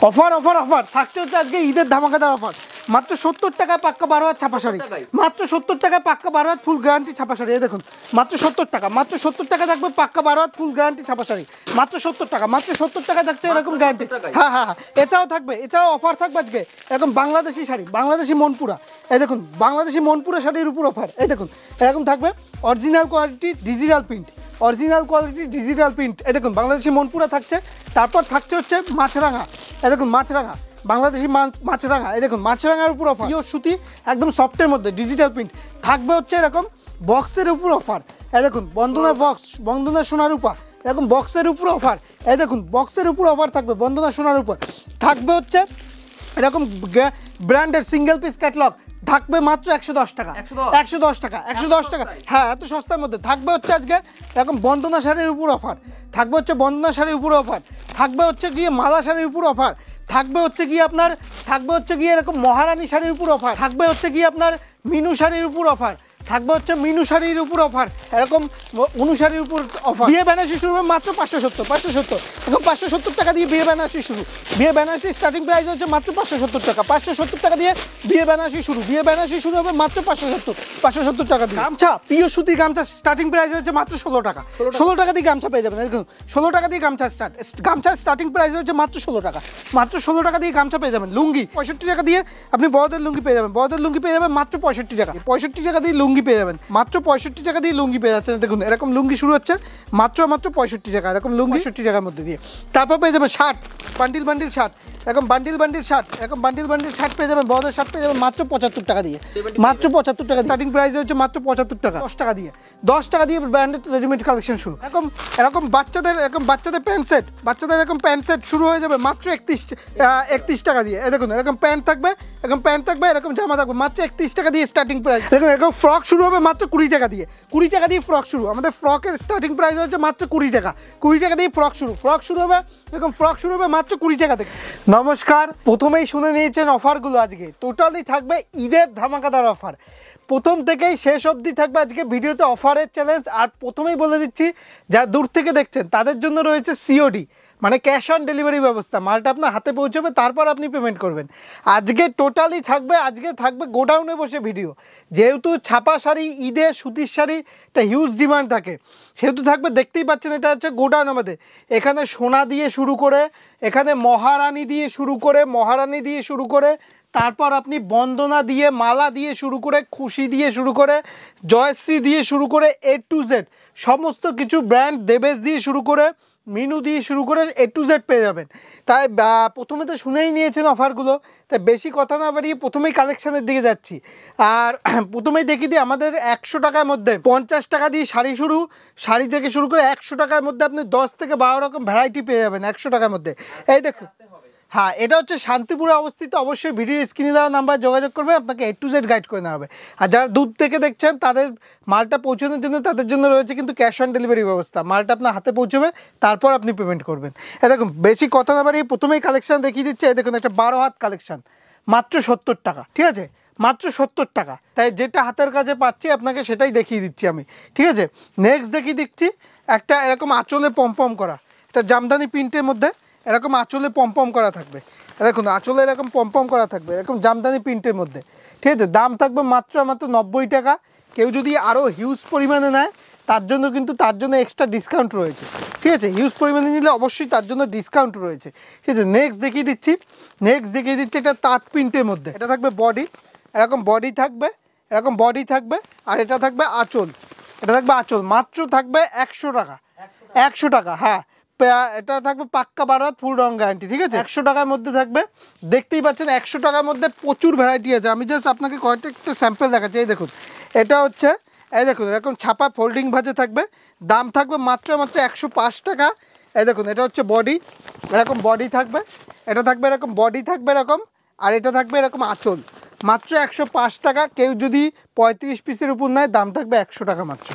Offer offer offer থাকছে হচ্ছে আজকে ঈদের ধামাকাদার অফার। মাত্র 70 টাকায় পাক্কা 12 হাত ছাপা শাড়ি, মাত্র 70 টাকায় পাক্কা 12 হাত ফুল গ্যারান্টি ছাপা শাড়ি। এই দেখুন মাত্র 70 টাকা, মাত্র 70 টাকা থাকবে পাক্কা 12 হাত ফুল গ্যারান্টি ছাপা শাড়ি, মাত্র 70 টাকা, মাত্র 70 টাকা থাকছে এরকম গ্যারান্টি। হ্যাঁ হ্যাঁ হ্যাঁ, এছাড়াও থাকবে, এছাড়াও অফার থাকবে আজকে এরকম বাংলাদেশি শাড়ি, বাংলাদেশি মনপুরা। এই দেখুন বাংলাদেশি মনপুরা শাড়ির উপর অফার। এই দেখুন এরকম থাকবে original quality digital print, original quality digital print. এই দেখুন বাংলাদেশি মনপুরা থাকছে, তারপর থাকছে হচ্ছে মাছরাঙা। এই দেখুন মাছরাঙা, বাংলাদেশি মাছরাঙা। এই দেখুন মাছরাঙার উপর অফার, পিওর সুতি একদম সফটের মধ্যে ডিজিটাল প্রিন্ট থাকবে হচ্ছে এরকম বক্সের উপর অফার। এই দেখুন বন্দনা বক্স, বন্দনা সোনার উপর এরকম বক্সের উপর অফার। এই দেখুন বক্সের উপর অফার থাকবে বন্দনা সোনার উপর। থাকবে হচ্ছে এরকম ব্র্যান্ডের সিঙ্গেল পিস ক্যাটলগ, থাকবে মাত্র 110 টাকা, 110 টাকা, 110 টাকা। হ্যাঁ এত সস্তার মধ্যে থাকবে হচ্ছে আজকে এরকম বন্দনা শাড়ির উপর অফার, থাকবে হচ্ছে বন্দনা শাড়ির উপর অফার, থাকবে হচ্ছে গিয়ে মালা শাড়ির উপর অফার, থাকবে হচ্ছে গিয়ে আপনার, থাকবে হচ্ছে গিয়ে এরকম মহারানী শাড়ির উপর অফার, থাকবে হচ্ছে গিয়ে আপনার মিনু শাড়ির উপর অফার, থাকবে হচ্ছে মিনু শাড়ির উপর অফার, এরকম অনুশাড়ির উপর অফার। বিয়ে বেনারসি শুরু হবে মাত্র 570, 570 এখন 570 টাকা দিয়ে বিয়ে বেনারসি শুরু। বিয়ে বেনারসি স্টার্টিং প্রাইস হচ্ছে মাত্র 570 টাকা, 570 টাকা দিয়ে বিয়ে বেনারসি শুরু। বিয়ে বেনারসি শুরু হবে মাত্র 570, 570 টাকা দিয়ে। গামছা পিওর সুতি গামছা স্টার্টিং প্রাইস হচ্ছে মাত্র 16 টাকা, 16 টাকা দিয়ে গামছা পেয়ে যাবেন। দেখুন 16 টাকা দিয়ে গামছা স্টার্ট, গামছার স্টার্টিং প্রাইস হচ্ছে মাত্র 16 টাকা, মাত্র 16 টাকা দিয়ে গামছা পেয়ে যাবেন। লুঙ্গি 65 টাকা দিয়ে আপনি বড়দের লুঙ্গি পেয়ে যাবেন, বড়দের লুঙ্গি পেয়ে যাবেন মাত্র 65 টাকা, 65 টাকা দিয়ে লুঙ্গি পেয়ে যাবেন, মাত্র 65 টাকা দিয়ে লুঙ্গি পেয়ে যাচ্ছেন। দেখুন এরকম লুঙ্গি শুরু হচ্ছে মাত্র 65 টাকা, এরকম লুঙ্গি 65 টাকার মধ্যে দিয়ে। তারপর পেয়ে যাবেন শার্ট, বান্ডিল বান্ডিল শার্ট, এরকম বান্ডিল বান্ডিল শার্ট, এরকম বান্ডিল বান্ডিল শার্ট পেয়ে যাবেন, বড়দের শার্ট পেয়ে যাবেন মাত্র 75 টাকা দিয়ে, মাত্র 75 টাকা। স্টার্টিং প্রাইস হচ্ছে মাত্র 75 টাকা, 10 টাকা দিয়ে, 10 টাকা দিয়ে ব্র্যান্ডেড রেডিমেড কালেকশন শুরু। এরকম এরকম বাচ্চাদের, এরকম বাচ্চাদের প্যান্ট সেট, বাচ্চাদের এরকম প্যান্ট সেট শুরু হয়ে যাবে মাত্র 31 টাকা দিয়ে। এই দেখুন এরকম প্যান্ট থাকবে, এরকম প্যান্ট থাকবে, এরকম জামা থাকবে মাত্র 31 টাকা দিয়ে স্টার্টিং প্রাইস। দেখুন এরকম ফ্রক শুরু হবে মাত্র 20 টাকা দিয়ে, 20 টাকা দিয়ে ফ্রক শুরু। আমাদের ফ্রকের স্টার্টিং প্রাইস হচ্ছে মাত্র 20 টাকা, 20 টাকা দিয়ে ফ্রক শুরু। ফ্রক শুরু হবে এরকম, ফ্রক শুরু হবে মাত্র 20 টাকা থেকে। নমস্কার, প্রথমেই শুনে নিয়েছেন অফারগুলো। আজকে টোটালি থাকবে ঈদের ধামাকাদার অফার, প্রথম থেকেই শেষ অবধি থাকবে আজকে ভিডিওতে অফারের চ্যালেঞ্জ। আর প্রথমেই বলে দিচ্ছি যারা দূর থেকে দেখছেন তাদের জন্য রয়েছে সিওডি, মানে ক্যাশ অন ডেলিভারি ব্যবস্থা। মালটা আপনার হাতে পৌঁছবে, তারপর আপনি পেমেন্ট করবেন। আজকে টোটালি থাকবে, আজকে থাকবে গোডাউনে বসে ভিডিও। যেহেতু ছাপা শাড়ি, ঈদের সুতির শাড়ি একটা হিউজ ডিমান্ড থাকে, সেহেতু থাকবে। দেখতেই পাচ্ছেন এটা হচ্ছে গোডাউন আমাদের। এখানে সোনা দিয়ে শুরু করে, এখানে মহারানী দিয়ে শুরু করে, মহারানী দিয়ে শুরু করে, তারপর আপনি বন্দনা দিয়ে, মালা দিয়ে শুরু করে, খুশি দিয়ে শুরু করে, জয়শ্রী দিয়ে শুরু করে, A to Z সমস্ত কিছু ব্র্যান্ড, দেবেশ দিয়ে শুরু করে, মিনু দিয়ে শুরু করে A to Z পেয়ে যাবেন। তাই প্রথমে তো শুনেই নিয়েছেন অফারগুলো, তাই বেশি কথা না বাড়িয়ে প্রথমেই কালেকশানের দিকে যাচ্ছি। আর প্রথমেই দেখিয়ে দিই, আমাদের 100 টাকার মধ্যে 50 টাকা দিয়ে শাড়ি শুরু, শাড়ি থেকে শুরু করে 100 টাকার মধ্যে আপনি 10 থেকে 12 রকম ভ্যারাইটি পেয়ে যাবেন 100 টাকার মধ্যে। এই দেখুন, হ্যাঁ এটা হচ্ছে শান্তিপুরে অবস্থিত। অবশ্যই ভিডিও স্ক্রিনে দেওয়া নাম্বার যোগাযোগ করবে, আপনাকে A to Z গাইড করে নেওয়া হবে। আর যারা দূর থেকে দেখছেন তাদের মালটা পৌঁছানোর জন্য, তাদের জন্য রয়েছে কিন্তু ক্যাশ অন ডেলিভারি ব্যবস্থা। মালটা আপনার হাতে পৌঁছবে, তারপর আপনি পেমেন্ট করবেন। দেখুন বেশি কথা না বাড়িয়ে প্রথমেই কালেকশান দেখিয়ে দিচ্ছে। দেখুন একটা 12 হাত কালেকশান মাত্র 70 টাকা, ঠিক আছে, মাত্র 70 টাকা। তাই যেটা হাতের কাছে পাচ্ছি আপনাকে সেটাই দেখিয়ে দিচ্ছি আমি, ঠিক আছে। নেক্সট দেখিয়ে দিচ্ছি একটা এরকম আঁচলে পমপম করা, একটা জামদানি প্রিন্টের মধ্যে এরকম আঁচলে পমপম করা থাকবে। দেখুন আঁচলে এরকম পমপম করা থাকবে, এরকম জামদানি প্রিন্টের মধ্যে, ঠিক আছে। দাম থাকবে মাত্র 90 টাকা। কেউ যদি আরও হিউজ পরিমাণে নেয় তার জন্য কিন্তু, তার জন্য এক্সট্রা ডিসকাউন্ট রয়েছে, ঠিক আছে। হিউজ পরিমাণে নিলে অবশ্যই তার জন্য ডিসকাউন্ট রয়েছে, ঠিক আছে। নেক্সট দেখিয়ে দিচ্ছি, নেক্সট দেখিয়ে দিচ্ছি এটা তাঁত প্রিন্টের মধ্যে। এটা থাকবে বডি, এরকম বডি থাকবে, এরকম বডি থাকবে। আর এটা থাকবে আঁচল, এটা থাকবে আঁচল, মাত্র থাকবে 100 টাকা, 100 টাকা। হ্যাঁ এটা থাকবে পাক্কা 12 হাত ফুল রং গ্যারান্টি, ঠিক আছে। 100 টাকার মধ্যে থাকবে। দেখতেই পাচ্ছেন 100 টাকার মধ্যে প্রচুর ভ্যারাইটি আছে। আমি জাস্ট আপনাকে কয়েকটা স্যাম্পল দেখাচ্ছি। এই দেখুন এটা হচ্ছে, এই দেখুন এরকম ছাপা ফোল্ডিং ভাজে থাকবে, দাম থাকবে মাত্র 105 টাকা। এই দেখুন এটা হচ্ছে বডি, এরকম বডি থাকবে, এটা থাকবে এরকম বডি থাকবে এরকম, আর এটা থাকবে এরকম আঁচল, মাত্র 105 টাকা। কেউ যদি 35 পিসের উপর নেয় দাম থাকবে 100 টাকা, মাত্র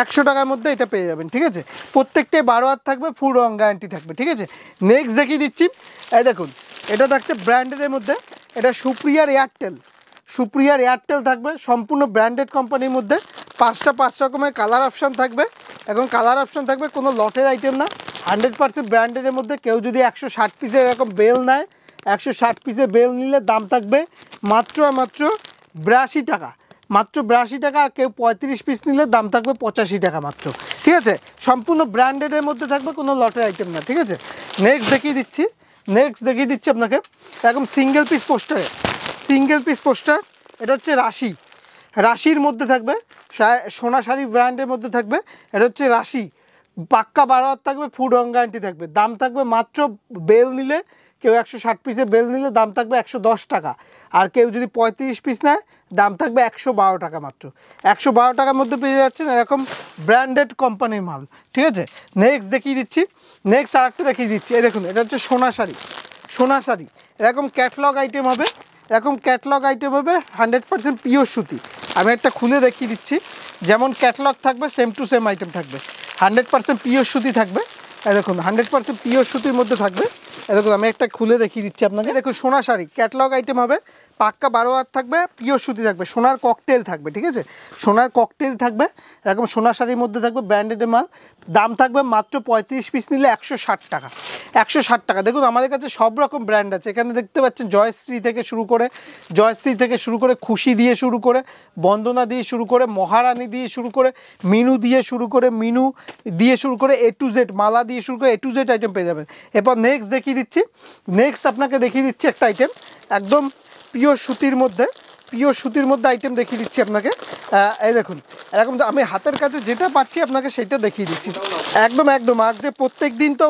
100 টাকার মধ্যে এটা পেয়ে যাবেন, ঠিক আছে। প্রত্যেকটাই 12 হাত থাকবে, ফুল রং গ্যারান্টি থাকবে, ঠিক আছে। নেক্সট দেখিয়ে দিচ্ছি, এই দেখুন এটা থাকছে ব্র্যান্ডের মধ্যে, এটা সুপ্রিয়ার এয়ারটেল, সুপ্রিয়ার এয়ারটেল থাকবে সম্পূর্ণ ব্র্যান্ডেড কোম্পানির মধ্যে। 5 রকমের কালার অপশান থাকবে, এখন কালার অপশান থাকবে, কোনো লটের আইটেম না, 100% ব্র্যান্ডের মধ্যে কেউ যদি 160 পিসের এরকম বেল নেয়, 160 পিসের বেল নিলে দাম থাকবে মাত্র 82 টাকা, মাত্র 82 টাকা। আর কেউ 35 পিস নিলে দাম থাকবে 85 টাকা মাত্র, ঠিক আছে। সম্পূর্ণ ব্র্যান্ডেডের মধ্যে থাকবে, কোনো লটের আইটেম না, ঠিক আছে। নেক্সট দেখিয়ে দিচ্ছি আপনাকে এরকম সিঙ্গেল পিস পোস্টার। এটা হচ্ছে রাশির মধ্যে থাকবে, সোনা শাড়ি ব্র্যান্ডের মধ্যে থাকবে। এটা হচ্ছে রাশি, পাক্কা 12 হাত থাকবে, ফুড অন গ্যারান্টি থাকবে। দাম থাকবে মাত্র, বেল নিলে কেউ 160 পিসের বেল নিলে দাম থাকবে 110 টাকা। আর কেউ যদি 35 পিস নেয় দাম থাকবে 112 টাকা মাত্র। 112 টাকার মধ্যে পেয়ে যাচ্ছেন এরকম ব্র্যান্ডেড কোম্পানির মাল, ঠিক আছে। নেক্সট আরেকটা দেখিয়ে দিচ্ছি। এই দেখুন, এটা হচ্ছে সোনা শাড়ি এরকম ক্যাটলগ আইটেম হবে, 100% পিওর সুতি। আমি একটা খুলে দেখিয়ে দিচ্ছি, যেমন ক্যাটলগ থাকবে সেম টু সেম আইটেম থাকবে, 100% পিওর সুতি থাকবে। এই দেখুন 100% পিওর সুতির মধ্যে থাকবে। এই দেখুন আমি একটা খুলে দেখিয়ে দিচ্ছি আপনাকে। দেখুন সোনা শাড়ি ক্যাটলগ আইটেম হবে, পাক্কা 12 হাত থাকবে, পিওর সুতি থাকবে, সোনার ককটেল থাকবে, ঠিক আছে। সোনার ককটেল থাকবে, এরকম সোনা শাড়ির মধ্যে থাকবে, ব্র্যান্ডেডের মাল। দাম থাকবে মাত্র 35 পিস নিলে 160 টাকা, 160 টাকা। দেখুন আমাদের কাছে সব রকম ব্র্যান্ড আছে, এখানে দেখতে পাচ্ছেন জয়শ্রী থেকে শুরু করে খুশি দিয়ে শুরু করে, বন্দনা দিয়ে শুরু করে, মহারানী দিয়ে শুরু করে, মিনু দিয়ে শুরু করে A to Z, মালা দিয়ে শুরু করে A to Z আইটেম পেয়ে যাবেন। এরপর নেক্সট আপনাকে দেখিয়ে দিচ্ছি একটা আইটেম, একদম পিওর সুতির মধ্যে আইটেম দেখিয়ে দিচ্ছি আপনাকে। এই দেখুন এরকম আমি হাতের কাছে যেটা পাচ্ছি আপনাকে সেটা দেখিয়ে দিচ্ছি। একদম আজকে প্রত্যেক দিন তো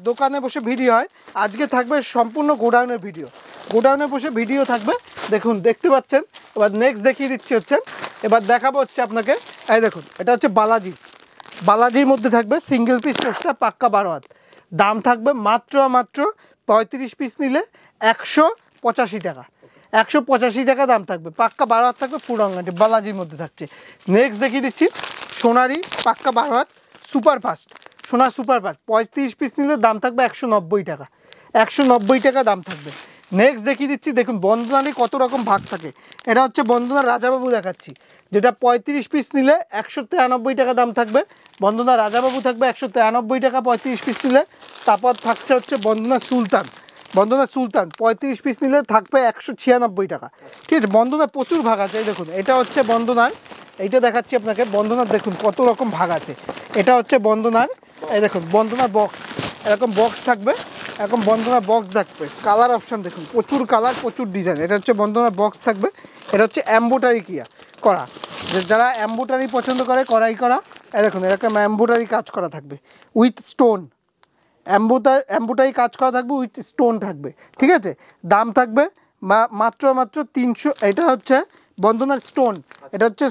দোকানে বসে ভিডিও হয়, আজকে থাকবে সম্পূর্ণ গোডাউনে বসে ভিডিও থাকবে। দেখুন দেখতে পাচ্ছেন। এবার নেক্সট দেখিয়ে দিচ্ছি দেখাবো আপনাকে। এই দেখুন এটা হচ্ছে বালাজির মধ্যে থাকবে, সিঙ্গেল পিস পোস্টার, পাক্কা 12 হাত। দাম থাকবে মাত্র 35 পিস নিলে 185 টাকা, 185 টাকা দাম থাকবে, পাক্কা 12 হাত থাকবে, ফুড অন গ্যারান্টি, বালাজির মধ্যে থাকছে। নেক্সট দেখিয়ে দিচ্ছি সোনারি, পাক্কা 12 হাত, সুপারফাস্ট, 35 পিস নিলে দাম থাকবে 190 টাকা, 190 টাকা দাম থাকবে। নেক্সট দেখিয়ে দিচ্ছি, দেখুন বন্দনারই কত রকম ভাগ থাকে। এটা হচ্ছে বন্দনার রাজাবাবু দেখাচ্ছি, যেটা 35 পিস নিলে 193 টাকা দাম থাকবে। বন্দনা রাজাবাবু থাকবে 193 টাকা 35 পিস নিলে। তারপর থাকছে হচ্ছে বন্দনা সুলতান, 35 পিস নিলে থাকবে 196 টাকা, ঠিক আছে। বন্দনার প্রচুর ভাগ আছে। এই দেখুন এটা হচ্ছে বন্দনার, এইটা দেখাচ্ছি আপনাকে। বন্দনার দেখুন কত রকম ভাগ আছে। এটা হচ্ছে বন্দনার, এই দেখুন বন্দনার বক্স, এরকম বক্স থাকবে, এরকম বন্দনার বক্স থাকবে। কালার অপশান দেখুন, প্রচুর কালার, প্রচুর ডিজাইন। এটা হচ্ছে বন্দনার বক্স থাকবে। এটা হচ্ছে এমব্রয়ডারি করা, যারা এমব্রয়ডারি পছন্দ করে, কড়াই করা, এই দেখুন এরকম এমব্রয়ডারি কাজ করা থাকবে উইথ স্টোন, এমব্রয়ডারি কাজ করা থাকবে উইথ স্টোন থাকবে, ঠিক আছে। দাম থাকবে মাত্র 300। এটা হচ্ছে বন্দনার স্টোন, এটা হচ্ছে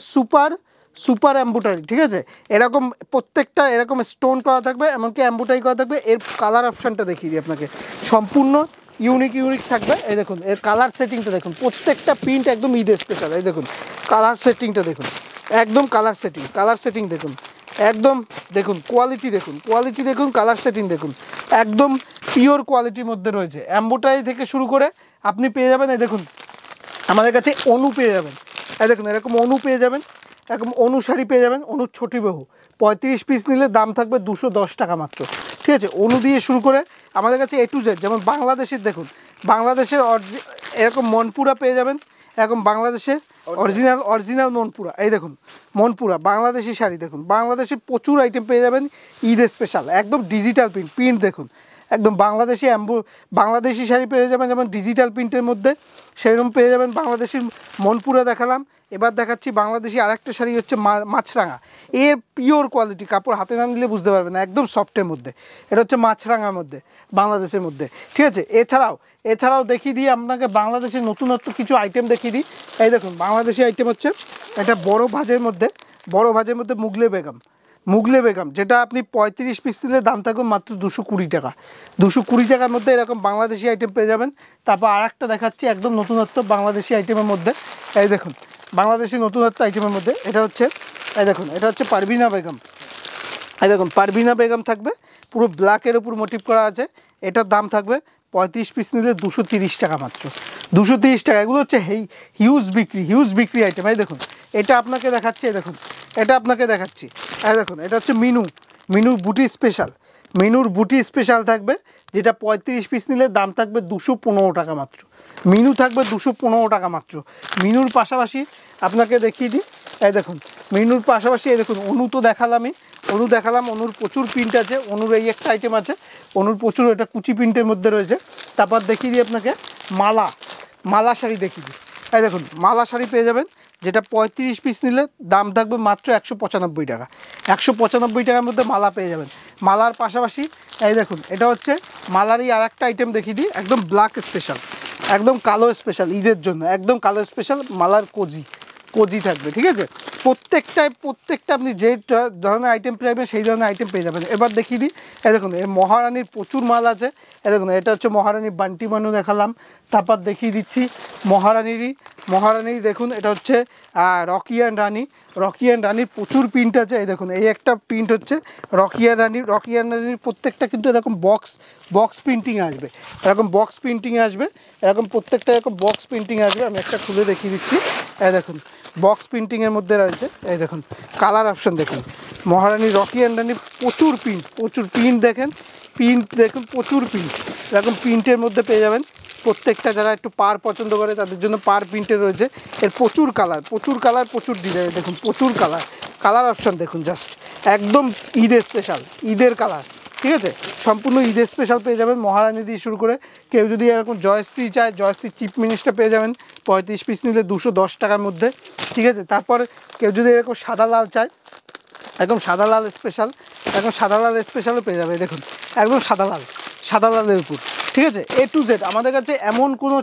সুপার এমব্রয়ডারি, ঠিক আছে। এরকম প্রত্যেকটা এরকম স্টোন করা থাকবে, এমনকি এমব্রয়ডারি করা থাকবে। এর কালার অপশানটা দেখিয়ে দিই আপনাকে, সম্পূর্ণ ইউনিক থাকবে। এই দেখুন এর কালার সেটিংটা দেখুন, প্রত্যেকটা প্রিন্ট একদম ঈদ স্পেশাল। এই দেখুন কালার সেটিংটা দেখুন, একদম কালার সেটিং দেখুন, একদম দেখুন কোয়ালিটি দেখুন, কালার সেটিং দেখুন, একদম পিওর কোয়ালিটির মধ্যে রয়েছে। এমব্রয়ডারি থেকে শুরু করে আপনি পেয়ে যাবেন, এই দেখুন আমাদের কাছে অনু পেয়ে যাবেন। এই দেখুন এরকম অনু পেয়ে যাবেন, এরকম অনু শাড়ি পেয়ে যাবেন, অনুর ছোটি বহু। 35 পিস নিলে দাম থাকবে 210 টাকা মাত্র, ঠিক আছে। অনু দিয়ে শুরু করে আমাদের কাছে A to Z, যেমন বাংলাদেশের দেখুন, বাংলাদেশের এরকম মনপুরা পেয়ে যাবেন, এরকম বাংলাদেশের অরিজিনাল মনপুরা। এই দেখুন মনপুরা বাংলাদেশি শাড়ি, দেখুন বাংলাদেশের প্রচুর আইটেম পেয়ে যাবেন ঈদ স্পেশাল, একদম ডিজিটাল প্রিন্ট দেখুন, একদম বাংলাদেশি শাড়ি পেয়ে যাবেন, যেমন ডিজিটাল প্রিন্টের মধ্যে সেরকম পেয়ে যাবেন। বাংলাদেশি মনপুরা দেখালাম, এবার দেখাচ্ছি বাংলাদেশি আরেকটা শাড়ি হচ্ছে মাছরাঙা। এর পিওর কোয়ালিটি, কাপড় হাতে না নিলে বুঝতে পারবেন না, একদম সফটের মধ্যে। এটা হচ্ছে মাছরাঙার মধ্যে, বাংলাদেশের মধ্যে, ঠিক আছে। এছাড়াও দেখিয়ে দিই আপনাকে বাংলাদেশের নতুনত্ব কিছু আইটেম দেখিয়ে দিই। এই দেখুন বাংলাদেশি আইটেম হচ্ছে এটা বড় ভাজের মধ্যে মুগলে বেগম, যেটা আপনি 35 পিস নিলে দাম থাকবে মাত্র 220 টাকা, 220 টাকার মধ্যে এরকম বাংলাদেশি আইটেম পেয়ে যাবেন। তারপর আরেকটা দেখাচ্ছি একদম নতুনত্ব বাংলাদেশি আইটেমের মধ্যে। এই দেখুন বাংলাদেশি নতুনত্ব আইটেমের মধ্যে এটা হচ্ছে, এই দেখুন এটা হচ্ছে পারভিনা বেগম। এই দেখুন পারভিনা বেগম থাকবে, পুরো ব্ল্যাকের উপর মোটিভ করা আছে। এটার দাম থাকবে 35 পিস নিলে 230 টাকা মাত্র, 230 টাকা। এগুলো হচ্ছে হিউজ বিক্রি আইটেম। এই দেখুন এটা আপনাকে দেখাচ্ছি, এই দেখুন এটা আপনাকে দেখাচ্ছি। এই দেখুন এটা হচ্ছে মিনু বুটি স্পেশাল, মিনুর বুটি স্পেশাল থাকবে, যেটা 35 পিস নিলে দাম থাকবে 215 টাকা মাত্র। মিনু থাকবে 215 টাকা মাত্র। মিনুর পাশাপাশি আপনাকে দেখিয়ে দিই, এই দেখুন মিনুর পাশাপাশি এই দেখুন অনু তো দেখালামই, অনু দেখালাম, অনুর প্রচুর প্রিন্ট আছে, অনুর এই একটা আইটেম আছে, অনুর প্রচুর, এটা কুচি প্রিন্টের মধ্যে রয়েছে। তারপর দেখিয়ে দিই আপনাকে মালা শাড়ি দেখিয়ে দিই, এই দেখুন মালা শাড়ি পেয়ে যাবেন, যেটা 35 পিস নিলে দাম থাকবে মাত্র 195 টাকা। 195 টাকার মধ্যে মালা পেয়ে যাবেন। মালার পাশাপাশি এই দেখুন এটা হচ্ছে মালারই আর একটা আইটেম দেখিয়ে দিই, একদম ব্ল্যাক স্পেশাল, একদম কালো স্পেশাল, ঈদের জন্য একদম কালো স্পেশাল মালার কোজি থাকবে, ঠিক আছে। প্রত্যেকটা আপনি যে ধরনের আইটেম চাইবেন সেই ধরনের আইটেম পেয়ে যাবেন। এবার দেখিয়ে দিই, এই দেখুন এই মহারানীর প্রচুর মাল আছে, এই দেখুন এটা হচ্ছে মহারানীর বান্টি মানু দেখালাম। তারপর দেখিয়ে দিচ্ছি মহারানীর দেখুন এটা হচ্ছে রকি অ্যান্ড রানির প্রচুর প্রিন্ট আছে। এই দেখুন এই একটা প্রিন্ট হচ্ছে রকি অ্যান্ড রানির প্রত্যেকটা কিন্তু এরকম বক্স প্রিন্টিং আসবে, এরকম বক্স প্রিন্টিং আসবে, এরকম প্রত্যেকটা এরকম বক্স প্রিন্টিং আসবে। আমি একটা খুলে দেখিয়ে দিচ্ছি, এই দেখুন বক্স প্রিন্টিংয়ের মধ্যে রয়েছে, এই দেখুন কালার অপশান দেখুন, মহারানী রকি অ্যান্ড রানি প্রচুর প্রিন্ট দেখুন প্রচুর প্রিন্ট, এরকম প্রিন্টের মধ্যে পেয়ে যাবেন। প্রত্যেকটা যারা একটু পার পছন্দ করে তাদের জন্য পার প্রিন্টে রয়েছে। এর প্রচুর কালার প্রচুর ডিজাইন, দেখুন প্রচুর কালার অপশান দেখুন, জাস্ট একদম ঈদের কালার, ঠিক আছে, সম্পূর্ণ ঈদের স্পেশাল পেয়ে যাবেন। মহারানী দিয়ে শুরু করে কেউ যদি এরকম জয়শ্রী চায়, জয়শ্রী চিপ মিনিসটা পেয়ে যাবেন 35 পিস নিলে 210 টাকার মধ্যে, ঠিক আছে। তারপর কেউ যদি এরকম সাদা লাল চায়, একদম সাদা লাল স্পেশালও পেয়ে যাবে, দেখুন একদম সাদা লালের উপর, ঠিক আছে। A to Z আমাদের কাছে এমন কোনো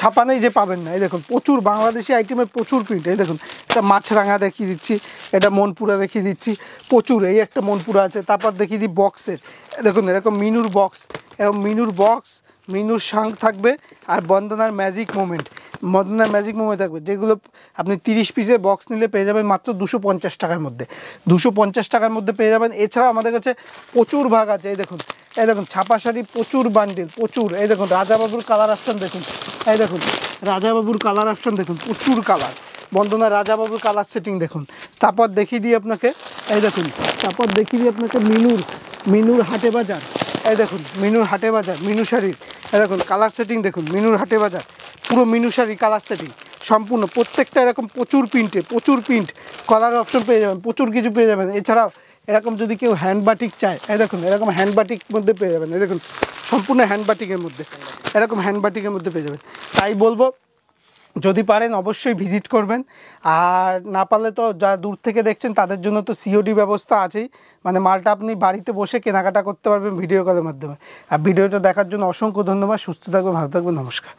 ছাপা নেই যে পাবেন না। এই দেখুন প্রচুর বাংলাদেশি আইটেমের প্রচুর প্রিন্ট, এই দেখুন এটা মাছরাঙা দেখিয়ে দিচ্ছি, এটা মনপুরা দেখিয়ে দিচ্ছি, প্রচুর, এই একটা মনপুরা আছে। তারপর দেখিয়ে দিই বক্সের, দেখুন এরকম মিনুর বক্স, মিনুর শাঙ্খ থাকবে, আর বন্দনার ম্যাজিক মোমেন্ট থাকবে, যেগুলো আপনি 30 পিসের বক্স নিলে পেয়ে যাবেন মাত্র 250 টাকার মধ্যে, 250 টাকার মধ্যে পেয়ে যাবেন। এছাড়াও আমাদের কাছে প্রচুর ভাগ আছে, এই দেখুন ছাপা শাড়ি প্রচুর বান্ডিল, প্রচুর, এই দেখুন রাজাবাবুর কালার অপশান দেখুন, এই দেখুন রাজাবাবুর কালার অপশান দেখুন, প্রচুর কালার, বন্দনা রাজাবাবুর কালার সেটিং দেখুন। তারপর দেখিয়ে দিই আপনাকে, এই দেখুন মিনুর হাটে বাজার, এই দেখুন মিনু শাড়ির, এই দেখুন কালার সেটিং দেখুন, মিনুর হাটে বাজার পুরো মিনু শাড়ি কালার সেটিং সম্পূর্ণ, প্রত্যেকটা এরকম প্রচুর প্রিন্ট কালার অপশন পেয়ে যাবেন, প্রচুর কিছু পেয়ে যাবেন। এছাড়াও এরকম যদি কেউ হ্যান্ড বাটিক চায়, এই দেখুন এরকম হ্যান্ড বাটিক মধ্যে পেয়ে যাবেন, এই দেখুন সম্পূর্ণ হ্যান্ড বাটিকের মধ্যে পেয়ে যাবেন। তাই বলবো যদি পারেন অবশ্যই ভিজিট করবেন, আর না পারলে তো যারা দূর থেকে দেখছেন তাদের জন্য তো COD ব্যবস্থা আছেই, মানে মালটা আপনি বাড়িতে বসে কেনাকাটা করতে পারবেন ভিডিও কলের মাধ্যমে। আর ভিডিওটা দেখার জন্য অসংখ্য ধন্যবাদ। সুস্থ থাকবেন, ভালো থাকবেন, নমস্কার।